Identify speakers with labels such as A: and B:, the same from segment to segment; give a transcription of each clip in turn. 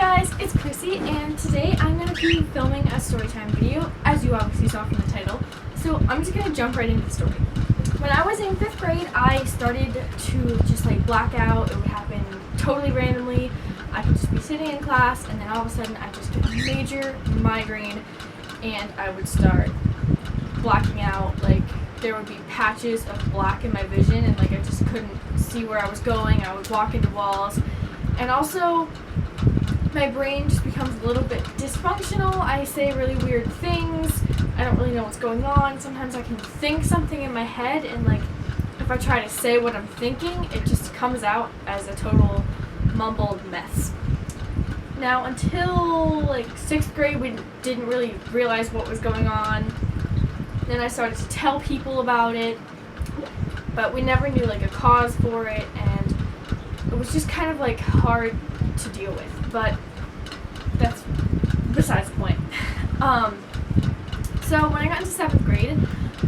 A: guys, it's Chrissy, and today I'm going to be filming a Storytime video, as you obviously saw from the title. So I'm just going to jump right into the story. When I was in 5th grade, I started to just black out. It would happen totally randomly. I could just be sitting in class, and then all of a sudden I just get a major migraine, and I would start blacking out. There would be patches of black in my vision, and I just couldn't see where I was going. I would walk into walls, and also my brain just becomes a little bit dysfunctional. I say really weird things. I don't really know what's going on. Sometimes I can think something in my head, and if I try to say what I'm thinking, it just comes out as a total mumbled mess. Now, until 6th grade, we didn't really realize what was going on. Then I started to tell people about it, but we never knew a cause for it, and it was just kind of hard to deal with. But that's besides the point. So when I got into 7th grade,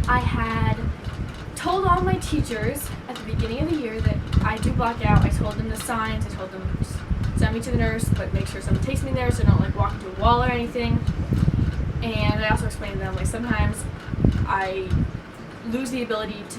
A: I had told all my teachers at the beginning of the year that I do black out. I told them the signs. I told them just send me to the nurse, but make sure someone takes me there so I don't walk into a wall or anything. And I also explained to them sometimes I lose the ability to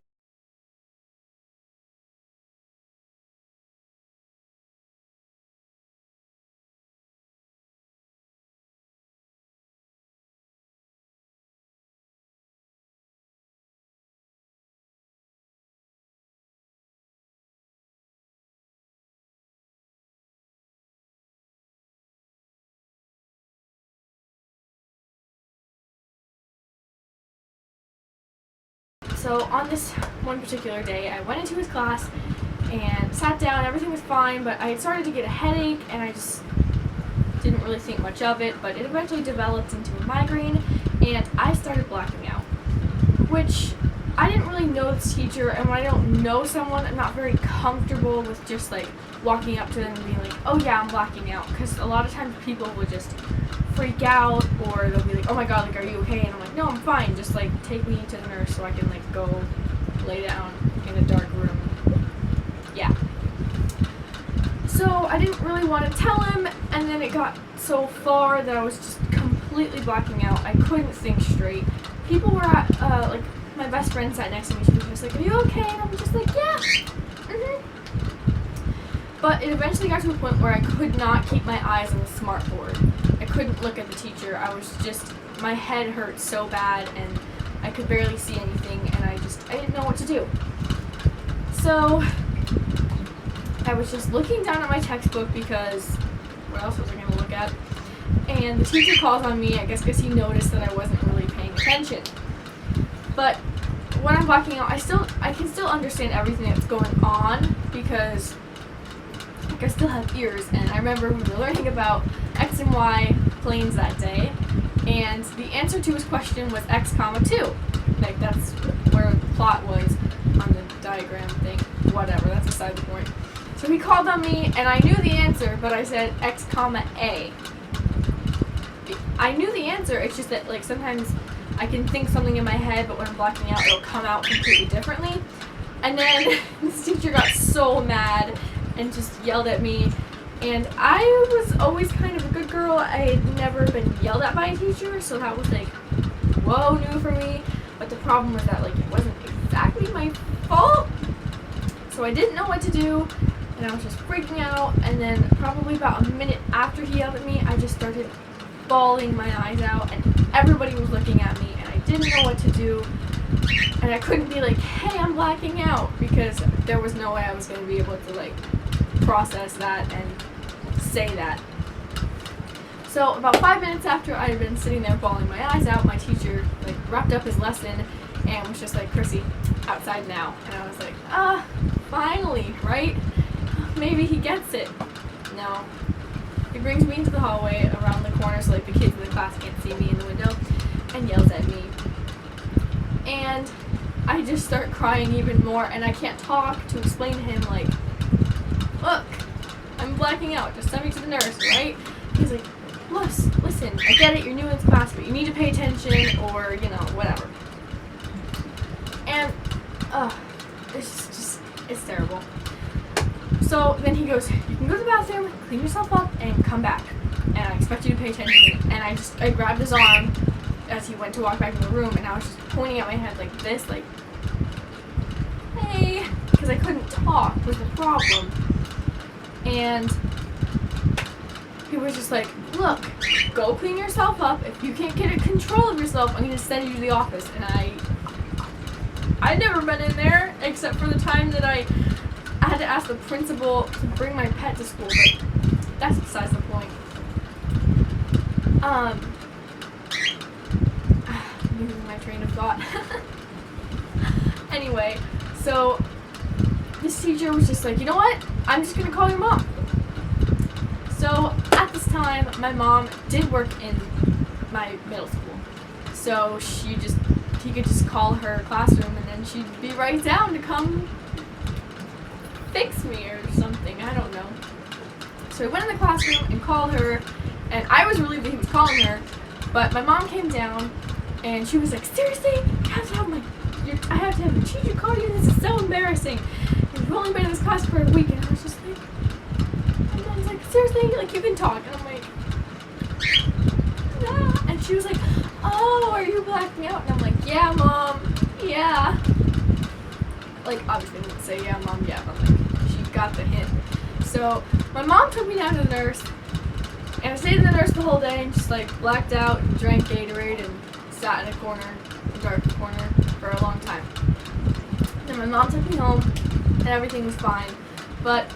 A: So on this one particular day, I went into his class and sat down. Everything was fine, but I had started to get a headache, and I just didn't really think much of it, but it eventually developed into a migraine, and I started blacking out, which I didn't really know this teacher, and when I don't know someone, I'm not very comfortable with just walking up to them and being oh yeah, I'm blacking out, because a lot of times people will just freak out, or they'll be oh my god, are you okay? And I'm no, I'm fine, just take me to the nurse so I can go lay down in a dark room. Yeah. So I didn't really want to tell him, and then it got so far that I was just completely blacking out. I couldn't think straight. People were at, my best friend sat next to me. She was just are you okay? And I'm just yeah. But it eventually got to a point where I could not keep my eyes on the smartboard. I couldn't look at the teacher. I was just, my head hurt so bad, and I could barely see anything, and I didn't know what to do. So I was just looking down at my textbook, because what else was I going to look at? And the teacher calls on me, I guess because he noticed that I wasn't really paying attention. But when I'm blacking out, I can still understand everything that's going on, because I still have ears, and I remember we were learning about X and Y planes that day, and the answer to his question was X, 2. That's where the plot was on the diagram thing. Whatever, that's beside the point. So he called on me, and I knew the answer, but I said X, A. I knew the answer, it's just that sometimes I can think something in my head, but when I'm blacking out, it'll come out completely differently. And then this teacher got so mad and just yelled at me, and I was always kind of a good girl. I had never been yelled at by a teacher, so that was whoa, new for me. But the problem was that it wasn't exactly my fault, so I didn't know what to do, and I was just freaking out. And then probably about a minute after he yelled at me, I just started bawling my eyes out, and everybody was looking at me, and I didn't know what to do. And I couldn't be hey, I'm blacking out, because there was no way I was going to be able to process that and say that. So about 5 minutes after I had been sitting there bawling my eyes out, my teacher wrapped up his lesson and was just Chrissy, outside now. And I was finally, right? Maybe he gets it. No. He brings me into the hallway around the corner so the kids in the class can't see me in the window, and yells at me. And I just start crying even more, and I can't talk to explain to him look, I'm blacking out, just send me to the nurse, right? He's listen, I get it, you're new in this class, but you need to pay attention, or whatever. And it's terrible. So then he goes, you can go to the bathroom, clean yourself up, and come back. and I expect you to pay attention. And I grabbed his arm as he went to walk back in the room, and I was just pointing at my head like this, like, hey, because I couldn't talk was the problem. And he was just like, look, go clean yourself up. If you can't get control of yourself, I'm going to send you to the office. And I'd never been in there except for the time that I had to ask the principal to bring my pet to school, but that's besides the point. Losing my train of thought. Anyway, so this teacher was just like, you know what? I'm just going to call your mom. So at this time, my mom did work in my middle school. So he could just call her classroom and then she'd be right down to come fix me or something. I don't know. So I went in the classroom and called her, and I was relieved that he was calling her, but my mom came down and she was like, seriously? I have to have the teacher call you? This is so embarrassing. You've only been in this class for a week. And I was just like, my mom's like, seriously? Like, you can talk. And I'm like, yeah. And she was like, oh, are you blacking me out? And I'm like, yeah, Mom, yeah. Like, obviously I didn't say, yeah, Mom, yeah, but like, she got the hint. So my mom took me down to the nurse, and I stayed in the nurse the whole day and just like blacked out and drank Gatorade and sat in a dark corner for a long time. Then my mom took me home and everything was fine. But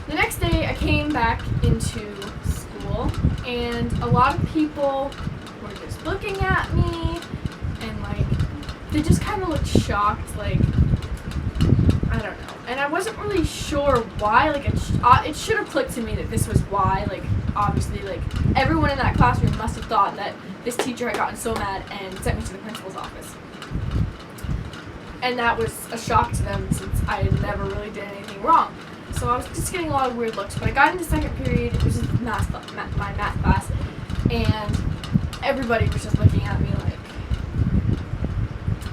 A: the next day I came back into school and a lot of people were just looking at me and like they just kind of looked shocked, like, I don't know. And I wasn't really sure why. Like, it should have clicked to me that this was why. Like, obviously, like, everyone in that classroom must have thought that this teacher had gotten so mad and sent me to the principal's office. And that was a shock to them since I had never really did anything wrong. So I was just getting a lot of weird looks. But I got into second period, which is my math class, and everybody was just looking at me like,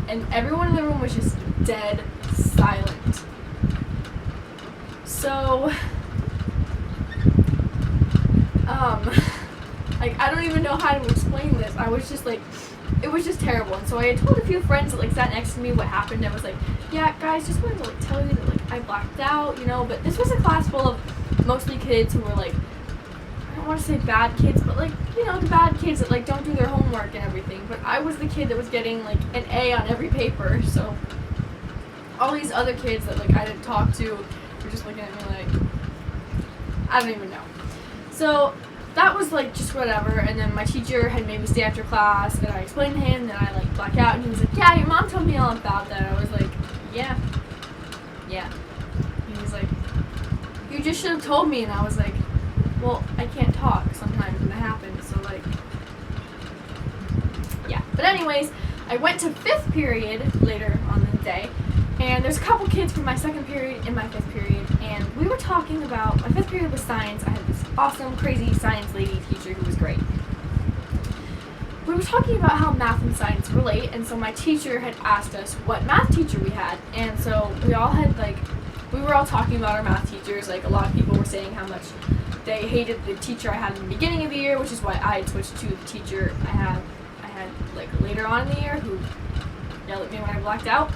A: and everyone in the room was just dead silent. So, like, I don't even know how to explain this. I was just like, it was just terrible. And so I had told a few friends that like sat next to me what happened. I was like, yeah, guys, just wanted to like tell you that like I blacked out, you know. But this was a class full of mostly kids who were like, I don't want to say bad kids, but like, you know, the bad kids that like don't do their homework and everything. But I was the kid that was getting like an A on every paper. So all these other kids that like I didn't talk to were just looking at me like, I don't even know. So that was like just whatever. And then my teacher had made me stay after class, and I explained to him that I like black out, and he was like, yeah, your mom told me all about that. I was like, yeah. He was like, you just should have told me. And I was like, well, I can't talk sometimes when that happens, so like, yeah. But anyways, I went to fifth period later on the day, and there's a couple kids from my second period and my fifth period, and we were talking about, my fifth period was science. I had this awesome, crazy science lady teacher who was great. We were talking about how math and science relate, and so my teacher had asked us what math teacher we had, and so we all had like, we were all talking about our math teachers. Like, a lot of people were saying how much they hated the teacher I had in the beginning of the year, which is why I had switched to the teacher I had like later on in the year, who yelled at me when I blacked out.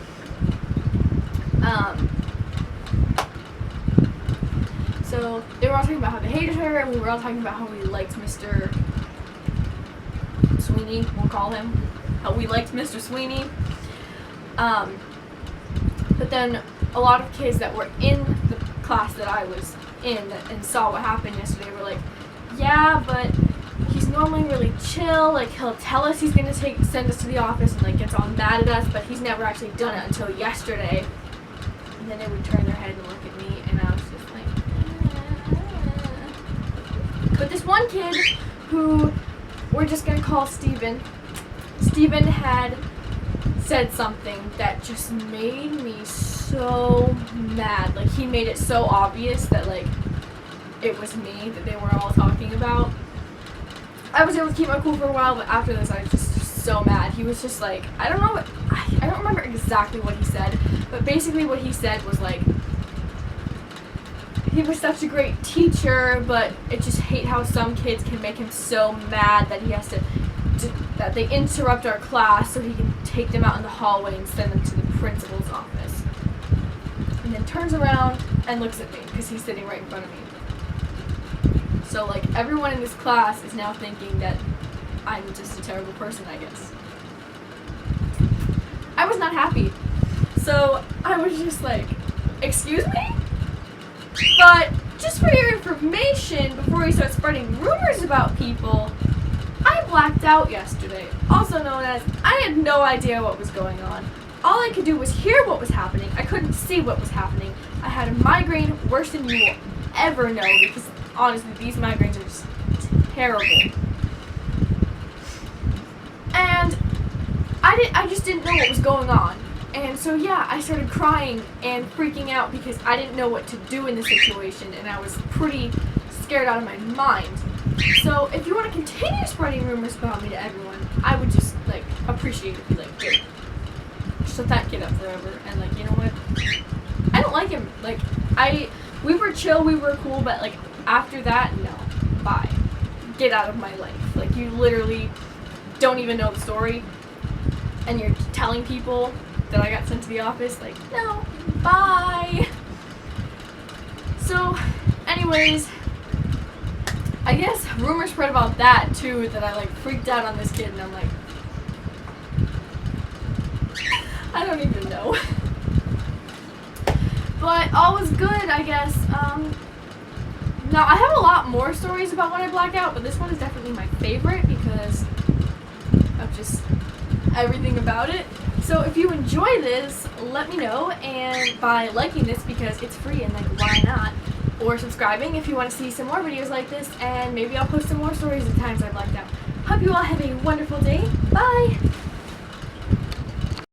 A: So they were all talking about how they hated her, and we were all talking about how we liked Mr. Sweeney, we'll call him. How we liked Mr. Sweeney. But then a lot of kids that were in the class that I was in and saw what happened yesterday were like, yeah, but he's normally really chill. Like, he'll tell us he's gonna send us to the office and like gets all mad at us, but he's never actually done it until yesterday. And then they would turn their head and look at me, and I was just like, But this one kid who we're just gonna call Steven had said something that just made me so mad. Like, he made it so obvious that like it was me that they were all talking about. I was able to keep my cool for a while, but after this I was just so mad. He was just like, I don't remember exactly what he said, but basically what he said was like, he was such a great teacher, but I just hate how some kids can make him so mad that he has to that they interrupt our class so he can take them out in the hallway and send them to the principal's office. And then turns around and looks at me because he's sitting right in front of me. So like everyone in this class is now thinking that I'm just a terrible person, I guess. I was not happy. So I was just like, excuse me? But just for your information, before you start spreading rumors about people, I blacked out yesterday, also known as I had no idea what was going on. All I could do was hear what was happening. I couldn't see what was happening. I had a migraine worse than you will ever know because honestly, these migraines are just terrible. And I just didn't know what was going on. And so yeah, I started crying and freaking out because I didn't know what to do in the situation and I was pretty scared out of my mind. So if you want to continue spreading rumors about me to everyone, I would just like appreciate it. Be like, dude, shut that kid up forever. And like, you know what? I don't like him. Like we were chill, we were cool, but like after that, no, bye. Get out of my life. Like you literally don't even know the story, and you're telling people that I got sent to the office. Like, no, bye. So, anyways. I guess rumors spread about that too, that I like freaked out on this kid and I'm like, I don't even know. But all was good, I guess. Now I have a lot more stories about when I black out, but this one is definitely my favorite because of just everything about it. So if you enjoy this, let me know, and by liking this because it's free and like why not? Or subscribing if you want to see some more videos like this, and maybe I'll post some more stories of times I blacked out. Hope you all have a wonderful day. Bye!